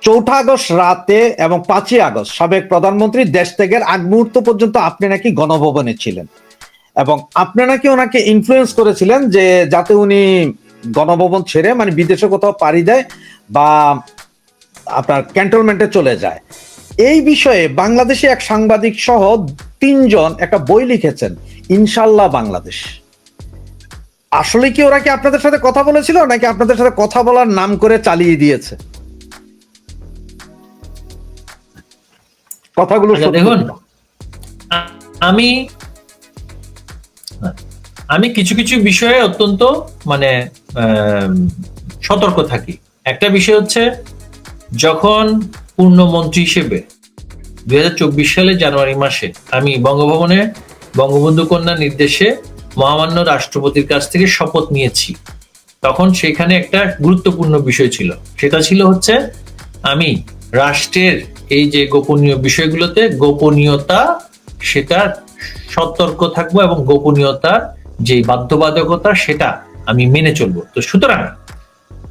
4 August রাতে এবং 5 August সাবেক প্রধানমন্ত্রী দেশ ত্যাগের আগ মুহূর্ত পর্যন্ত আপনি নাকি গণভবনে ছিলেন এবং আপনি নাকি ওনাকে ইনফ্লুয়েন্স করেছিলেন যে যাতে উনি গণভবন ছেড়ে মানে বিদেশে কোথাও পাড়ি দেয় বা আপনার ক্যান্টনমেন্টে চলে যায়। এই বিষয়ে বাংলাদেশে এক সাংবাদিক সহ 3 জন একটা বই লিখেছেন, ইনশাল্লাহ বাংলাদেশ। আসলে কি ওরা কি আপনাদের সাথে কথা বলেছিল নাকি আপনাদের সাথে কথা বলার নাম করে চালিয়ে দিয়েছে? কথাগুলো দেখুন, আমি আমি কিছু কিছু বিষয়ে অত্যন্ত মানে সতর্ক থাকি। একটা বিষয় হচ্ছে, যখন পূর্ণমন্ত্রী হিসেবে 2024 সালের জানুয়ারি মাসে আমি বঙ্গভবনে বঙ্গবন্ধু কন্যা নির্দেশে মহামান্য রাষ্ট্রপতির কাছ থেকে শপথ নিয়েছি, তখন সেখানে একটা গুরুত্বপূর্ণ বিষয় ছিল। সেটা ছিল হচ্ছে, আমি রাষ্ট্রের এই যে গোপনীয় বিষয়গুলোতে গোপনীয়তা, সেটা সতর্ক থাকবো এবং গোপনীয়তার যে বাধ্যবাধকতা সেটা আমি মেনে চলবো। তো সুতরাং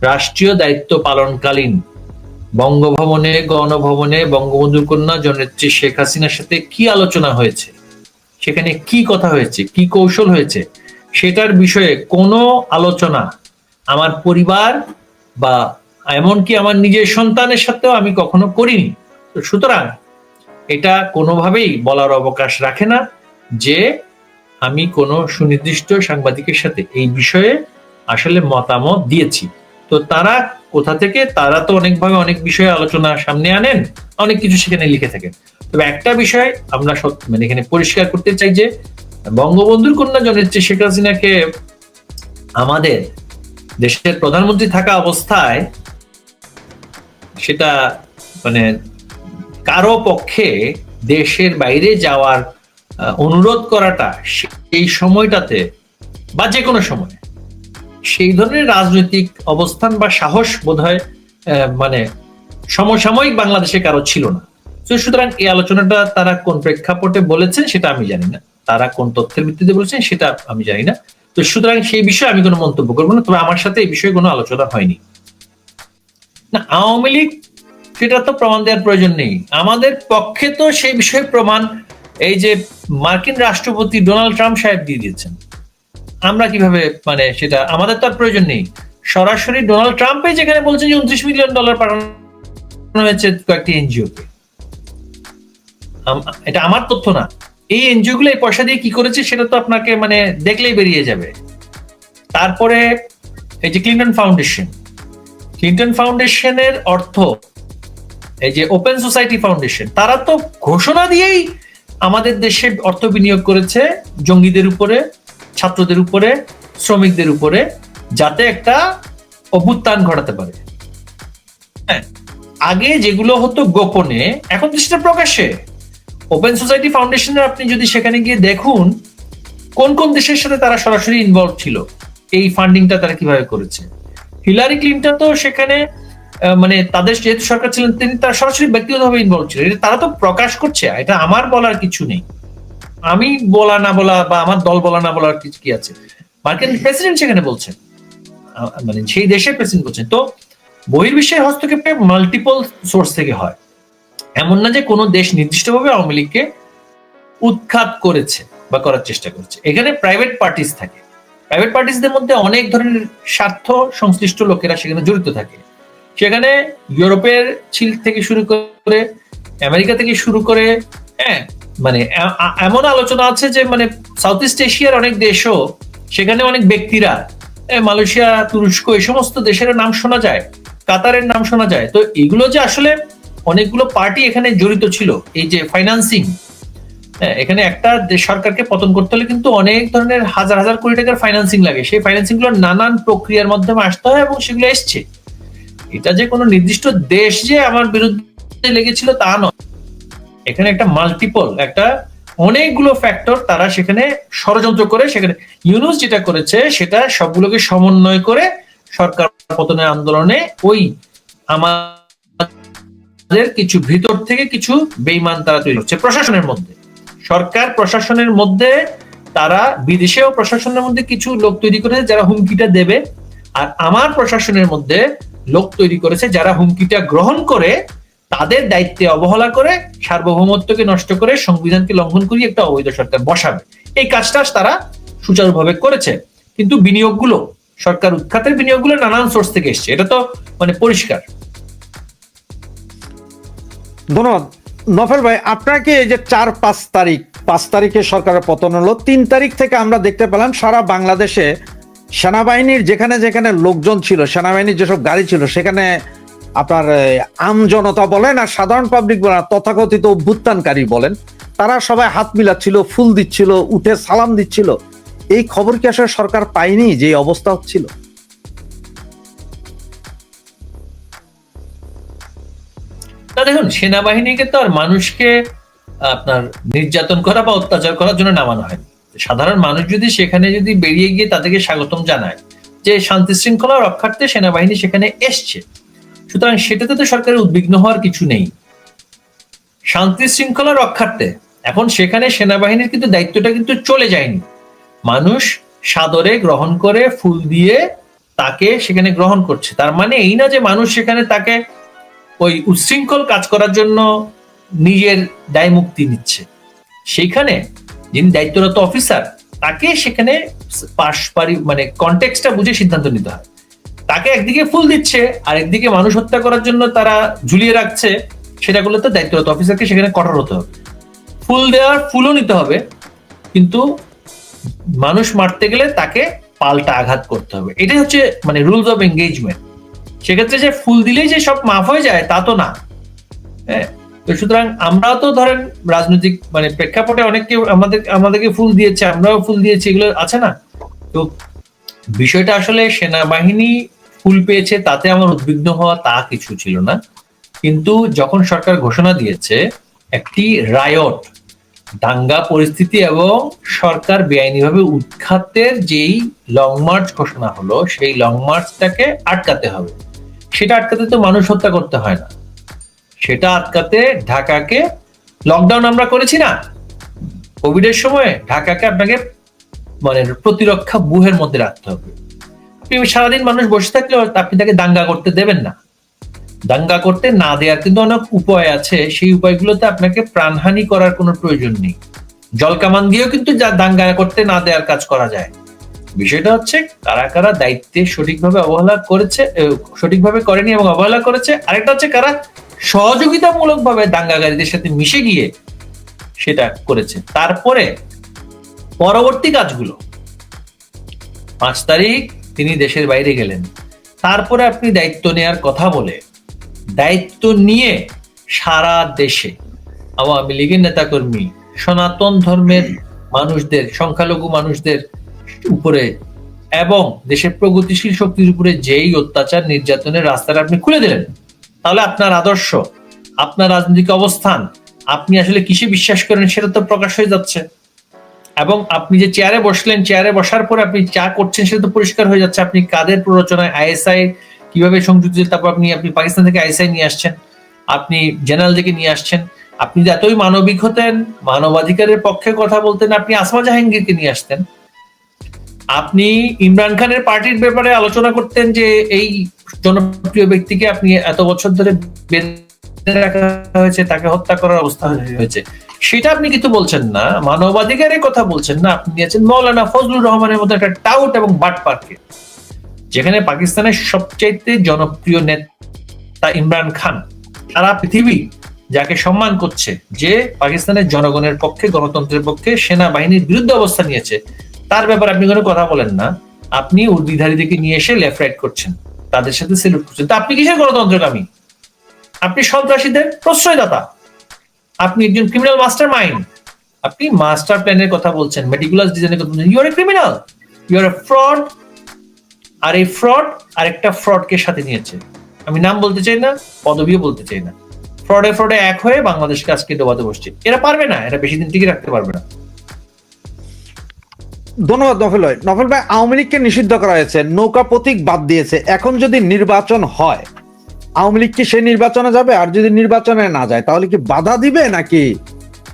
রাষ্ট্রীয় দায়িত্ব পালনকালীন বঙ্গভবনে গণভবনে বঙ্গবন্ধু কন্যা জননেত্রী শেখ হাসিনার সাথে কি আলোচনা হয়েছে, সেখানে কি কথা হয়েছে, কি কৌশল হয়েছে, সেটার বিষয়ে কোনো আলোচনা আমার পরিবার বা এমনকি আমার নিজের সন্তানের সাথেও আমি কখনো করিনি। তো সুতরাং এটা কোনোভাবেই বলার অবকাশ রাখে না যে আমি কোনো সুনির্দিষ্ট সাংবাদিকের সাথে এই বিষয়ে আসলে মতামত দিয়েছি। তো তারা কোথা থেকে, তারা তো অনেকভাবে অনেক বিষয়ে আলোচনা সামনে আনেন, অনেক কিছু সেখানে লিখে থাকেন। তবে একটা বিষয় আমরা মানে এখানে পরিষ্কার করতে চাই যে বঙ্গবন্ধুর কন্যা জননেত্রী শেখ হাসিনাকে আমাদের দেশের প্রধানমন্ত্রী থাকা অবস্থায় সেটা মানে কারো পক্ষে দেশের বাইরে যাওয়ার অনুরোধ করাটা সেই সময়টাতে বা যে কোনো সময় সেই ধরনের রাজনৈতিক অবস্থান বা সাহস বোধহয় মানে সমসাময়িক বাংলাদেশে কারো ছিল না। সুতরাং এই আলোচনাটা তারা কোন প্রেক্ষাপটে বলেছেন সেটা আমি জানি না, তারা কোন তথ্যের ভিত্তিতে বলেছেন সেটা আমি জানি না। তো সুতরাং সেই বিষয়ে আমি কোনো মন্তব্য করবো না। তবে আমার সাথে এই বিষয়ে কোনো আলোচনা হয়নি। না, আওয়ামী লীগ, সেটা তো প্রমাণ দেওয়ার প্রয়োজন নেই আমাদের পক্ষে। তো সেই বিষয়ে প্রমাণ এই যে মার্কিন রাষ্ট্রপতি ডোনাল্ড ট্রাম্প সাহেব দিয়ে দিয়েছেন। আমরা কিভাবে মানে সেটা আমাদের তো আর প্রয়োজন নেই। সরাসরি ডোনাল্ড ট্রাম্পই যেখানে বলছেন যে $29 মিলিয়ন পাঠানো হয়েছে কয়েকটি এনজিও কে, এটা আমার তথ্য না। এই এনজিও গুলো এই পয়সা দিয়ে কি করেছে সেটা তো আপনাকে মানে দেখলেই বেরিয়ে যাবে। তারপরে এই যে ক্লিন্টন ফাউন্ডেশনের অর্থ, এই যে ওপেন সোসাইটি ফাউন্ডেশন, তারা তো ঘোষণা দিয়েই আমাদের দেশে অর্থ বিনিয়োগ করেছে জঙ্গিদের উপরে, ছাত্রদের উপরে, শ্রমিকদের উপরে, যাতে একটা অভ্যুত্থান ঘটাতে পারে। হ্যাঁ, আগে যেগুলো হতো গোপনে, এখন তো সেটা প্রকাশ্যে। ওপেন সোসাইটি ফাউন্ডেশনের আপনি যদি সেখানে গিয়ে দেখুন কোন কোন দেশের সাথে তারা সরাসরি ইনভলভ ছিল, এই ফান্ডিংটা তারা কিভাবে করেছে। হিলারি ক্লিন্টন তো সেখানে মানে তাদের যেহেতু সরকার ছিলেন, তিনি তার সরাসরি ব্যক্তিগতভাবে ইনভলভ ছিলেন। এটা তারা তো প্রকাশ করছে, এটা আমার বলার কিছু নেই। আমি বলা না বলা বা আমার দল বলা না বলার কিছু কি আছে? মার্কিন প্রেসিডেন্ট সেখানে বলছেন, মানে সেই দেশের প্রেসিডেন্ট বলছেন। তো বহির্বিশ্বের হস্তক্ষেপে মাল্টিপল সোর্স থেকে হয়, এমন না যে কোনো দেশ নির্দিষ্টভাবে আওয়ামী লীগকে উৎখাত করেছে বা করার চেষ্টা করছে। এখানে প্রাইভেট পার্টিস থাকে, প্রাইভেট পার্টিসদের মধ্যে অনেক ধরনের স্বার্থ সংশ্লিষ্ট লোকেরা সেখানে জড়িত থাকে। সেখানে ইউরোপের থেকে শুরু করে আমেরিকা থেকে শুরু করে, হ্যাঁ, মানে এমন আলোচনা আছে যে মানে সাউথ ইস্ট এশিয়ার অনেক দেশও, সেখানে অনেক ব্যক্তিরা, মালয়েশিয়া, তুরস্ক, এই সমস্ত দেশের নাম শোনা যায়, কাতারের নাম শোনা যায়। তো এগুলো যে আসলে অনেকগুলো পার্টি এখানে জড়িত ছিল, এই যে ফাইন্যান্সিং, এখানে একটা সরকারকে পতন করতে হলে কিন্তু অনেক ধরনের হাজার হাজার কোটি টাকার ফাইন্যান্সিং লাগে। সেই ফাইন্যান্সিং গুলো নানান প্রক্রিয়ার মাধ্যমে আসতে হয় এবং সেগুলো এসছে। এটা যে কোনো নির্দিষ্ট দেশ যে আমার বিরুদ্ধে লেগেছিল তা নয়, এখানে একটা মাল্টিপল, একটা অনেকগুলো ফ্যাক্টর তারা সেখানে ষড়যন্ত্র করে, সেখানে ইউনূস যেটা করেছে সেটা সবগুলোকে সমন্বয় করে সরকার পতনের আন্দোলনে ওই আমাদের কিছু ভিতর থেকে কিছু বেঈমান তারা তৈরি হচ্ছে প্রশাসনের মধ্যে, সরকার প্রশাসনের মধ্যে, তারা বিদেশেও প্রশাসনের মধ্যে কিছু লোক তৈরি করেছে যারা হুমকিটা দেবে। আর আমার প্রশাসনের মধ্যে লোক তৈরি করেছে যারা হুমকিটা গ্রহণ করে তাদের দায়িত্বে অবহেলা করে সার্বভৌমত্বকে নষ্ট করে সংবিধানকে লঙ্ঘন করে একটা অবৈধ সরকার বসাবে। এই কাজটা তারা সুচারুভাবে করেছে। কিন্তু বিনিয়োগগুলো, সরকার উৎখাতের বিনিয়োগগুলো নানান সোর্স থেকে এসছে, এটা তো মানে পরিষ্কার। ধন্যবাদ নফেল ভাই। আপনাকে এই যে 4-5 তারিখে সরকারের পতন হলো, 3 তারিখ থেকে আমরা দেখতে পেলাম সারা বাংলাদেশে সেনাবাহিনীর যেখানে যেখানে লোকজন ছিল, সেনাবাহিনীর যেসব গাড়ি ছিল, সেখানে আপনার আম জনতা বলেন আর সাধারণ পাবলিক বলেন, তথাকথিত অভ্যুত্থানকারী বলেন, তারা সবাই হাত মিলাচ্ছিল, ফুল দিচ্ছিল, উঠে সালাম দিচ্ছিল। এই খবর কি আসলে সরকার পায়নি যে অবস্থা হচ্ছিল? না দেখুন, সেনাবাহিনীকে তো আর মানুষকে আপনার নির্যাতন করা বা অত্যাচার করার জন্য নামানো হয়। সাধারণ মানুষ যদি সেখানে যদি বেরিয়ে গিয়ে তাদেরকে স্বাগতম জানায় যে শান্তি শৃঙ্খলা রক্ষার্থে সেনাবাহিনী সেখানে এসছে, সুতরাং সেটাতে তো সরকারের উদ্বিগ্ন হওয়ার কিছু নেই। শান্তি শৃঙ্খলা রক্ষার্থে এখন সেখানে সেনাবাহিনীর কিন্তু দায়িত্বটা কিন্তু চলে যায়নি। মানুষ সাদরে গ্রহণ করে ফুল দিয়ে তাকে সেখানে গ্রহণ করছে। তার মানে এই না যে মানুষ সেখানে তাকে ওই উচ্ছৃঙ্খল কাজ করার জন্য নিজের দায় মুক্তি নিচ্ছে। সেইখানে যিনি দায়িত্বরত অফিসার তাকে সেখানে মানে কনটেক্সটটা বুঝে সিদ্ধান্ত নিতে হয়। তাকে একদিকে ফুল দিচ্ছে আর একদিকে মানুষ হত্যা করার জন্য তারা ঝুলিয়ে রাখছে, সেটা করলে তো দায়িত্বরত অফিসারকে সেখানে কঠোর হতে হবে। ফুল দেওয়ার ফুলও নিতে হবে, কিন্তু মানুষ মারতে গেলে তাকে পাল্টা আঘাত করতে হবে। এটাই হচ্ছে মানে রুলস অফ এঙ্গেজমেন্ট। সেক্ষেত্রে যে ফুল দিলেই যে সব মাফ হয়ে যায় তা তো না। হ্যাঁ, তো সুতরাং আমরাও তো ধরেন রাজনৈতিক মানে প্রেক্ষাপটে অনেকে আমাদেরকে ফুল দিয়েছে, আমরাও ফুল দিয়েছি, এগুলো আছে না। তো বিষয়টা আসলে সেনাবাহিনী ফুল পেয়েছে তাতে আমার উদ্বিগ্ন হওয়া তা কিছু ছিল না। কিন্তু যখন সরকার ঘোষণা দিয়েছে একটি রায়ট, দাঙ্গা পরিস্থিতি এবং সরকার বেআইনিভাবে উৎখাতের যেই লং মার্চ ঘোষণা হলো, সেই লং মার্চটাকে আটকাতে হবে। সেটা আটকাতে তো মানুষ হত্যা করতে হয় না, সেটা আটকাতে ঢাকাকে লকডাউন আমরা করেছি না কোভিডের সময়, ঢাকাকে আপনাকে মানে প্রতিরক্ষা ব্যুহের মধ্যে রাখতে হবে। আপনি সারাদিন মানুষ বসে থাকলে আপনি তাকে দাঙ্গা করতে দেবেন না। দাঙ্গা করতে না দেওয়ার কিন্তু অনেক উপায় আছে, সেই উপায়গুলোতে আপনাকে প্রাণহানি করার কোনো প্রয়োজন নেই। জল কামান দিয়েও কিন্তু দাঙ্গা করতে না দেওয়ার কাজ করা যায়। বিষয়টা হচ্ছে কারা কারা দায়িত্বে সঠিকভাবে অবহেলা করেছে, সঠিকভাবে করেনি এবং অবহেলা করেছে। আরেকটা হচ্ছে কারা সহযোগিতামূলক ভাবে দাঙ্গাকারীদের সাথে মিশে গিয়ে সেটা করেছে। তারপরে পরবর্তী কাজগুলো, 5 তারিখ তিনি দেশের বাইরে গেলেন, তারপরে আপনি দায়িত্ব নেয়ার কথা বলে দায়িত্ব নিয়ে সারা দেশে আওয়ামী লীগের নেতাকর্মী, সনাতন ধর্মের মানুষদের, সংখ্যালঘু মানুষদের উপরে এবং দেশের প্রগতিশীল শক্তির উপরে যেই অত্যাচার নির্যাতনের রাস্তাটা আপনি খুলে দিলেন, তাহলে আপনার আদর্শ, আপনার রাজনৈতিক অবস্থান, আপনি আসলে কিসে বিশ্বাস করেন সেটা তো প্রকাশ হয়ে যাচ্ছে। এবং আপনি যে চেয়ারে বসলেন, চেয়ারে বসার পরে আপনি যা করছেন সেটা তো পরিষ্কার হয়ে যাচ্ছে। আপনি কাদের প্ররোচনায় আইএসআই কিভাবে সংযুক্ত, তারপর আপনি পাকিস্তান থেকে আইএসআই নিয়ে আসছেন, আপনি জেনারেল থেকে নিয়ে আসছেন। আপনি যে এতই মানবিক হতেন, মানবাধিকারের পক্ষে কথা বলতেন, আপনি আসমা জাহাঙ্গীরকে নিয়ে আসতেন। আপনি ইমরান খানের পার্টির ব্যাপারে আলোচনা করতেন যে এই জনপ্রিয় ব্যক্তিকে আপনি এত বছর ধরে বেঁধে রাখা হয়েছে, তাকে হত্যা করার অবস্থা হয়েছে, সেটা আপনি কিন্তু বলছেন না। মানবাধিকারের কথা বলছেন না, আপনি নিয়েছেন মৌলানা ফজলুর রহমানের মতো একটা টাউট এবং বাটপারকে, যেখানে পাকিস্তানের সবচাইতে জনপ্রিয় নেতা ইমরান খান, সারা পৃথিবী যাকে সম্মান করছে, যে পাকিস্তানের জনগণের পক্ষে, গণতন্ত্রের পক্ষে সেনাবাহিনীর বিরুদ্ধে অবস্থান নিয়েছে, তার ব্যাপারে আপনি কোনো কথা বলেন না। আপনি উর্দিধারীদেরকে নিয়ে এসে লেফট রাইট করছেন, তাদের সাথে সেলুট করছেন। তা আপনি কিসের গণতন্ত্রকামী? আপনি সন্ত্রাসীদের প্রশ্রয়দাতা, আপনি একজন ক্রিমিনাল মাস্টার মাইন্ড। আপনি মাস্টার প্ল্যানের কথা বলছেন, মেটিকুলাস ডিজাইনের কথা বলছেন। You are a criminal, you are a fraud. আর এই ফ্রড আরেকটা ফ্রডকে সাথে নিয়েছে, আমি নাম বলতে চাই না, পদবিও বলতে চাই না। ফ্রডে ফ্রডে এক হয়ে বাংলাদেশকে আজকে ডোবাতে বসছে। এরা পারবে না, এরা বেশি দিন টিকে রাখতে পারবে না। ধন্যবাদ নফেল ভাই। আওয়ামী লীগকে নিষিদ্ধ করা হয়েছে, নৌকা প্রতীক বাদ দিয়েছে। এখন যদি নির্বাচন হয়, আওয়ামী লীগ কি সেই নির্বাচনে যাবে? আর যদি নির্বাচনে না যায় তাহলে কি বাধা দিবে নাকি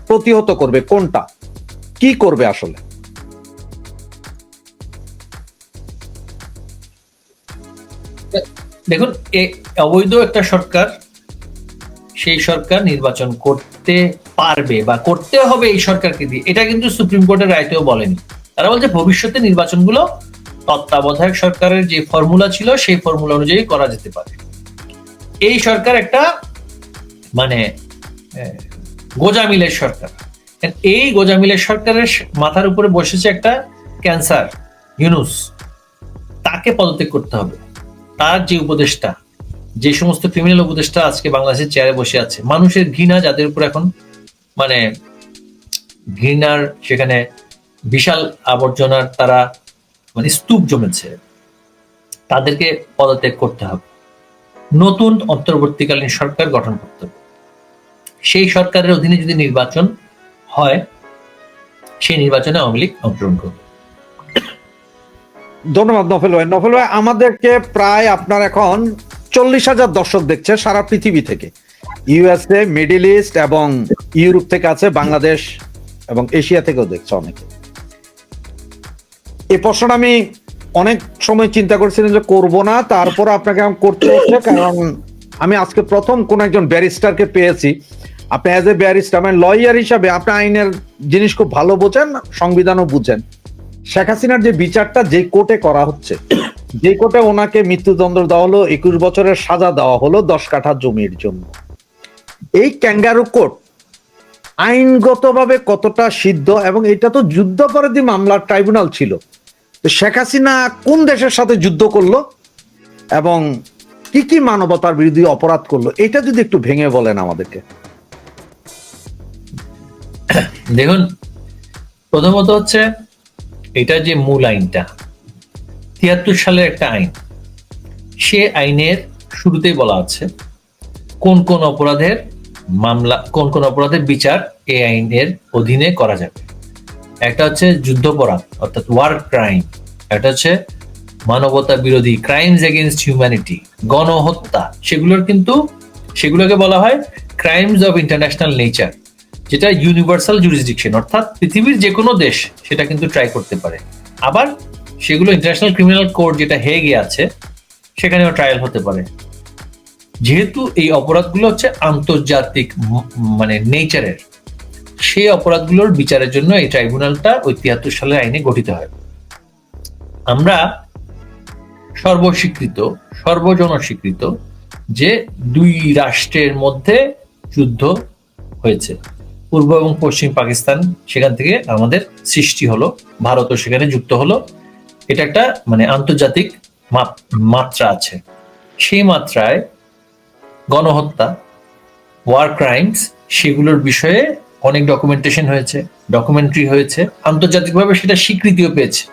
প্রতিহত করবে? কোনটা কি করবে আসলে? দেখুন, অবৈধ একটা সরকার, সেই সরকার নির্বাচন করতে পারবে বা করতে হবে এই সরকারকে দিয়ে, এটা কিন্তু সুপ্রিম কোর্টের রায়তেও বলেনি। তারা বলছে ভবিষ্যতে নির্বাচনগুলো তত্ত্বাবধায়ক সরকারের যে ফর্মুলা ছিল সেই ফর্মুলা অনুযায়ী করা যেতে পারে। এই সরকার একটা মানে গোজামিলের সরকার। এই গোজামিলের সরকারের মাথার উপরে বসেছে একটা ক্যান্সার, ইউনূস। তাকে পদত্যাগ করতে হবে। তার যে উপদেষ্টা, যে সমস্ত ক্রিমিনাল উপদেষ্টা আজকে বাংলাদেশের চেয়ারে বসে আছে, মানুষের ঘৃণা যাদের উপর এখন মানে ঘৃণার সেখানে বিশাল আবর্জনার তারা মানে স্তূপ জমেছে, তাদেরকে পদত্যাগ করতে হবে। নতুন অন্তর্বর্তীকালীন সরকার গঠন করতে হবে। সেই সরকারের অধীনে যদি নির্বাচন হয়, সেই নির্বাচনে আওয়ামী লীগ অংশগ্রহণ করবে। ধন্যবাদ নফেল ভাই। নফেল ভাই, আমাদেরকে প্রায় আপনার এখন 40,000 দর্শক দেখছে সারা পৃথিবী থেকে, ইউএসএ, মিডল ইস্ট এবং ইউরোপ থেকে আছে, বাংলাদেশ এবং এশিয়া থেকেও দেখছে অনেকে। এই প্রশ্নটা আমি অনেক সময় চিন্তা করছিলাম যে করব না, তারপর আপনাকে আমি করতে হচ্ছে, কারণ আমি আজকে প্রথম কোন একজন ব্যারিস্টারকে পেয়েছি। আপনি অ্যাজ এ ব্যারিস্টার, মানে লয়ার হিসাবে আপনি আইনের জিনিস খুব ভালো বোঝেন, সংবিধানও বুঝেন। শেখ হাসিনার যে বিচারটা যে কোর্টে করা হচ্ছে, যে কোর্টে ওনাকে মৃত্যুদণ্ড দেওয়া হলো, 21 বছরের সাজা দেওয়া হলো 10 কাঠা জমির জন্য, এই ক্যাঙ্গারু কোর্ট আইনগতভাবে কতটা সিদ্ধ? এবং এটা তো যুদ্ধাপরাধী মামলার ট্রাইব্যুনাল ছিল। শেখ হাসিনা কোন দেশের সাথে যুদ্ধ করলো এবং কি কি মানবতার বিরোধী অপরাধ করলো, এটা যদি একটু ভেঙে বলেন আমাদেরকে। দেখুন, প্রথমত হচ্ছে এটা যে মূল আইনটা 73 সালের একটা আইন, সে আইনের শুরুতেই বলা আছে কোন কোন অপরাধের মামলা, কোন কোন অপরাধের বিচার এই আইনের অধীনে করা যাবে। একটা হচ্ছে যুদ্ধাপরাধ অর্থাৎ ওয়ার ক্রাইম, একটা হচ্ছে মানবতা বিরোধী ক্রাইমস এগেইনস্ট হিউম্যানিটি, গণহত্যা, সেগুলোকে বলা হয় ক্রাইমস অফ ইন্টারন্যাশনাল নেচার, যেটা ইউনিভার্সাল জুরিসডিকশন, অর্থাৎ পৃথিবীর যে কোনো দেশ সেটা কিন্তু ট্রাই করতে পারে। আবার সেগুলো ইন্টারন্যাশনাল ক্রিমিনাল কোর্ট যেটা হেগে আছে সেখানেও ট্রায়াল হতে পারে। যেহেতু এই অপরাধগুলো হচ্ছে আন্তর্জাতিক মানে নেচারের, সেই অপরাধগুলোর বিচারের জন্য এই ট্রাইব্যুনালটা ওই 73 সালের আইনে গঠিত হয়। আমরা সর্বজনস্বীকৃত যে দুই রাষ্ট্রের মধ্যে যুদ্ধ হয়েছে, পূর্ব এবং পশ্চিম পাকিস্তান, সেখান থেকে আমাদের সৃষ্টি হলো, ভারতও সেখানে যুক্ত হলো। এটা একটা মানে আন্তর্জাতিক মাত্রা আছে। সেই মাত্রায় গণহত্যা, ওয়ার ক্রাইমস, সেগুলোর বিষয়ে অনেক ডকুমেন্টেশন হয়েছে, ডকুমেন্টারি হয়েছে, আন্তর্জাতিকভাবে সেটা স্বীকৃতিও পেয়েছে।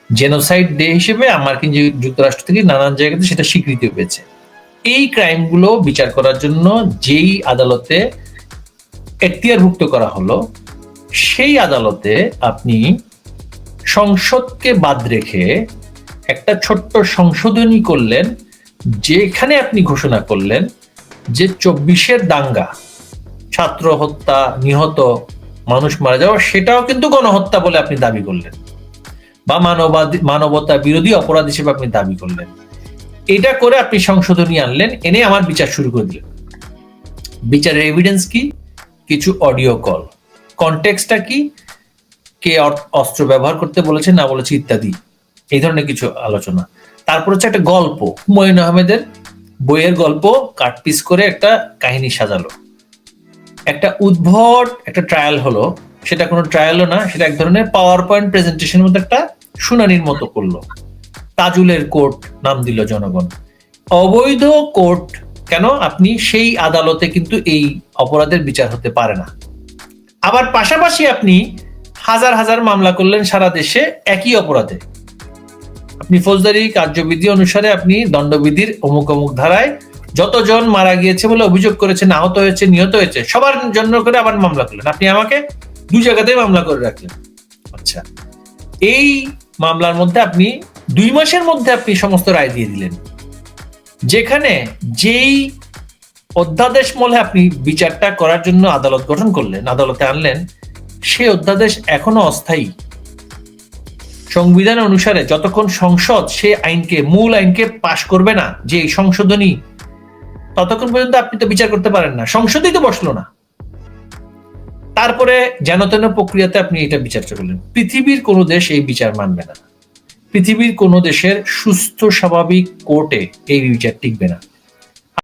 জেনোসাইড ডে হিসেবে মার্কিন যুক্তরাষ্ট্র থেকে নানান জায়গাতে সেটা স্বীকৃতিও পেয়েছে। এই ক্রাইমগুলো বিচার করার জন্য যেই আদালতে এখতিয়ারভুক্ত করা হলো, সেই আদালতে আপনি সংসদকে বাদ রেখে একটা ছোট্ট সংশোধনী করলেন, যেখানে আপনি ঘোষণা করলেন যে 24-এর দাঙ্গা, ছাত্র হত্যা, নিহত, মানুষ মারা যাওয়া, সেটাও কিন্তু গণহত্যা বলে আপনি দাবি করলেন, বা মানবতা বিরোধী অপরাধ হিসেবে আপনি দাবি করলেন। এটা করে আপনি সংশোধনী আনলেন, এনে আমার বিচার শুরু করে দিলেন। বিচারের এভিডেন্স কি? কিছু অডিও কল, কনটেক্সটটা কি, কে অস্ত্র ব্যবহার করতে বলেছে না বলেছে ইত্যাদি, এই ধরনের কিছু আলোচনা। তারপর হচ্ছে একটা গল্প, হুমায়ুন আহমেদের বইয়ের গল্প কাটপিস করে একটা কাহিনী সাজালো। একটা উদ্ভট একটা ট্রায়াল হলো, সেটা কোনো ট্রায়ালও না, সেটা এক ধরনের পাওয়ার পয়েন্ট প্রেজেন্টেশনের মতো একটা শুনানির মতো করলো। তাজুলের কোর্ট নাম দিল জনগণ। অবৈধ কোর্ট কেন? আপনি সেই আদালতে কিন্তু এই অপরাধের বিচার হতে পারে না। আবার পাশাপাশি আপনি হাজার হাজার মামলা করলেন সারা দেশে একই অপরাধে। আপনি ফৌজদারি কার্যবিধি অনুসারে আপনি দণ্ডবিধির অমুক অমুক ধারায় যতজন মারা গিয়েছে বলে অভিযোগ করেছেন, আহত হয়েছে, নিহত হয়েছে, সবার জন্য করে আবার মামলা করলেন। আপনি আমাকে 2 জায়গাতেই মামলা করে রাখলেন। আচ্ছা, এই মামলার মধ্যে আপনি 2 মাসের মধ্যে আপনি সমস্ত রায় দিয়ে দিলেন, যেখানে যেই অধ্যাদেশ মূলে আপনি বিচারটা করার জন্য আদালত গঠন করলেন, আদালতে আনলেন, সেই অধ্যাদেশ এখনো অস্থায়ী। সংবিধান অনুসারে যতক্ষণ সংসদ সে আইনকে, মূল আইনকে পাশ করবে না, যে সংশোধনী, ততক্ষণ পর্যন্ত আপনি তো বিচার করতে পারেন না। সংসদই তো বসলো না, তারপরে যেন তেন প্রক্রিয়াতে আপনি এটা বিচার করলেন। পৃথিবীর কোনো দেশ এই বিচার মানবে না। পৃথিবীর কোনো দেশের সুস্থ স্বাভাবিক কোর্টে এই বিচার টিকবে না।